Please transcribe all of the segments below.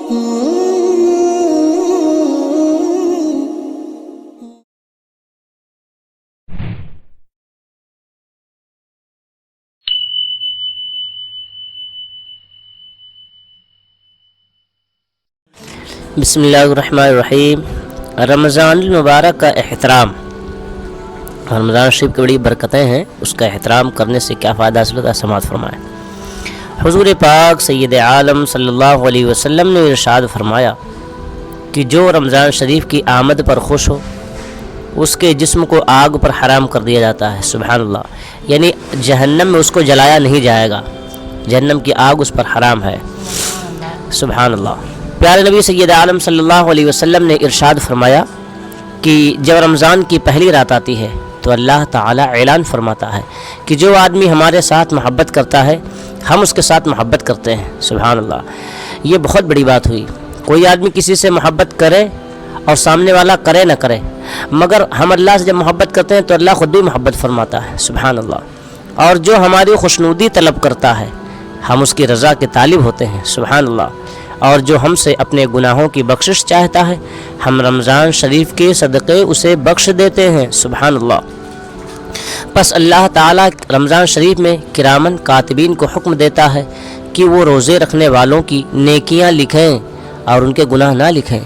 بسم اللہ الرحمن الرحیم۔ رمضان المبارک کا احترام، رمضان شریف کی بڑی برکتیں ہیں، اس کا احترام کرنے سے کیا فائدہ حاصل ہوتا ہے، سماعت فرمائیں۔ حضور پاک سید عالم صلی اللہ علیہ وسلم نے ارشاد فرمایا کہ جو رمضان شریف کی آمد پر خوش ہو اس کے جسم کو آگ پر حرام کر دیا جاتا ہے۔ سبحان اللہ، یعنی جہنم میں اس کو جلایا نہیں جائے گا، جہنم کی آگ اس پر حرام ہے۔ سبحان اللہ۔ پیارے نبی سید عالم صلی اللہ علیہ وسلم نے ارشاد فرمایا کہ جب رمضان کی پہلی رات آتی ہے تو اللہ تعالیٰ اعلان فرماتا ہے کہ جو آدمی ہمارے ساتھ محبت کرتا ہے ہم اس کے ساتھ محبت کرتے ہیں۔ سبحان اللہ، یہ بہت بڑی بات ہوئی۔ کوئی آدمی کسی سے محبت کرے اور سامنے والا کرے نہ کرے، مگر ہم اللہ سے جب محبت کرتے ہیں تو اللہ خود بھی محبت فرماتا ہے۔ سبحان اللہ۔ اور جو ہماری خوشنودی طلب کرتا ہے ہم اس کی رضا کے طالب ہوتے ہیں۔ سبحان اللہ۔ اور جو ہم سے اپنے گناہوں کی بخشش چاہتا ہے ہم رمضان شریف کے صدقے اسے بخش دیتے ہیں۔ سبحان اللہ۔ پس اللہ تعالیٰ رمضان شریف میں کرامن کاتبین کو حکم دیتا ہے کہ وہ روزے رکھنے والوں کی نیکیاں لکھیں اور ان کے گناہ نہ لکھیں،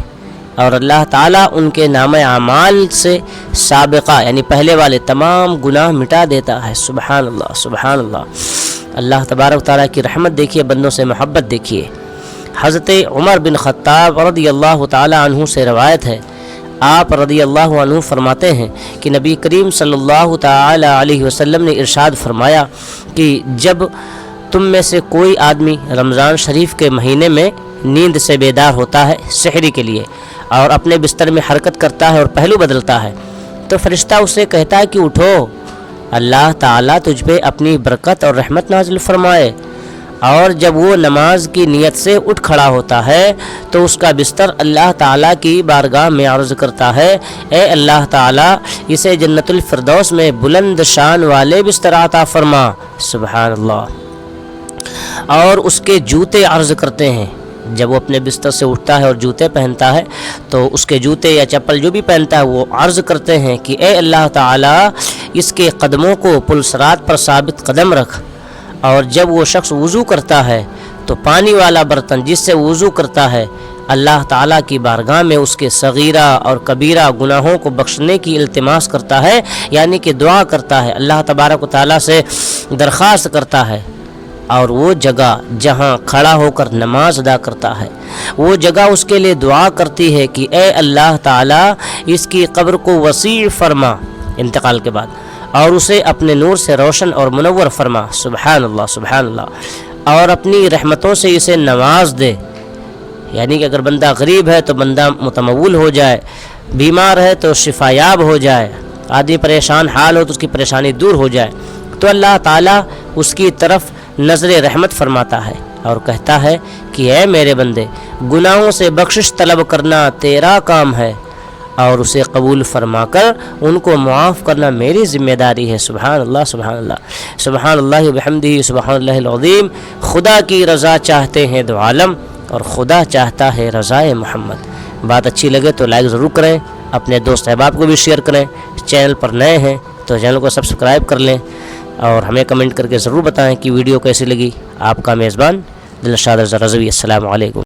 اور اللہ تعالیٰ ان کے نام اعمال سے سابقہ یعنی پہلے والے تمام گناہ مٹا دیتا ہے۔ سبحان اللہ، سبحان اللہ۔ اللہ تبارک تعالیٰ کی رحمت دیکھیے، بندوں سے محبت دیکھیے۔ حضرت عمر بن خطاب رضی اللہ تعالی عنہ سے روایت ہے، آپ رضی اللہ عنہ فرماتے ہیں کہ نبی کریم صلی اللہ تعالی علیہ وسلم نے ارشاد فرمایا کہ جب تم میں سے کوئی آدمی رمضان شریف کے مہینے میں نیند سے بیدار ہوتا ہے سحری کے لیے اور اپنے بستر میں حرکت کرتا ہے اور پہلو بدلتا ہے تو فرشتہ اسے کہتا ہے کہ اٹھو، اللہ تعالیٰ تجھ پہ اپنی برکت اور رحمت نازل فرمائے۔ اور جب وہ نماز کی نیت سے اٹھ کھڑا ہوتا ہے تو اس کا بستر اللہ تعالیٰ کی بارگاہ میں عرض کرتا ہے، اے اللہ تعالیٰ اسے جنت الفردوس میں بلند شان والے بستر عطا فرما۔ سبحان اللہ۔ اور اس کے جوتے عرض کرتے ہیں، جب وہ اپنے بستر سے اٹھتا ہے اور جوتے پہنتا ہے تو اس کے جوتے یا چپل جو بھی پہنتا ہے وہ عرض کرتے ہیں کہ اے اللہ تعالیٰ اس کے قدموں کو پل صراط پر ثابت قدم رکھ۔ اور جب وہ شخص وضو کرتا ہے تو پانی والا برتن جس سے وضو کرتا ہے اللہ تعالیٰ کی بارگاہ میں اس کے صغیرہ اور کبیرہ گناہوں کو بخشنے کی التماس کرتا ہے، یعنی کہ دعا کرتا ہے، اللہ تبارک و تعالیٰ سے درخواست کرتا ہے۔ اور وہ جگہ جہاں کھڑا ہو کر نماز ادا کرتا ہے وہ جگہ اس کے لیے دعا کرتی ہے کہ اے اللہ تعالیٰ اس کی قبر کو وسیع فرما انتقال کے بعد، اور اسے اپنے نور سے روشن اور منور فرما۔ سبحان اللہ، سبحان اللہ۔ اور اپنی رحمتوں سے اسے نواز دے، یعنی کہ اگر بندہ غریب ہے تو بندہ متمول ہو جائے، بیمار ہے تو شفا یاب ہو جائے، آدمی پریشان حال ہو تو اس کی پریشانی دور ہو جائے، تو اللہ تعالیٰ اس کی طرف نظر رحمت فرماتا ہے اور کہتا ہے کہ اے میرے بندے، گناہوں سے بخشش طلب کرنا تیرا کام ہے اور اسے قبول فرما کر ان کو معاف کرنا میری ذمہ داری ہے۔ سبحان اللہ، سبحان اللہ، سبحان اللہ وبحمدہ، سبحان اللہ العظیم۔ خدا کی رضا چاہتے ہیں دو عالم اور خدا چاہتا ہے رضائے محمد۔ بات اچھی لگے تو لائک ضرور کریں، اپنے دوست احباب کو بھی شیئر کریں، چینل پر نئے ہیں تو چینل کو سبسکرائب کر لیں اور ہمیں کمنٹ کر کے ضرور بتائیں کہ ویڈیو کیسی لگی۔ آپ کا میزبان دلشاد رضا رضوی، السلام علیکم۔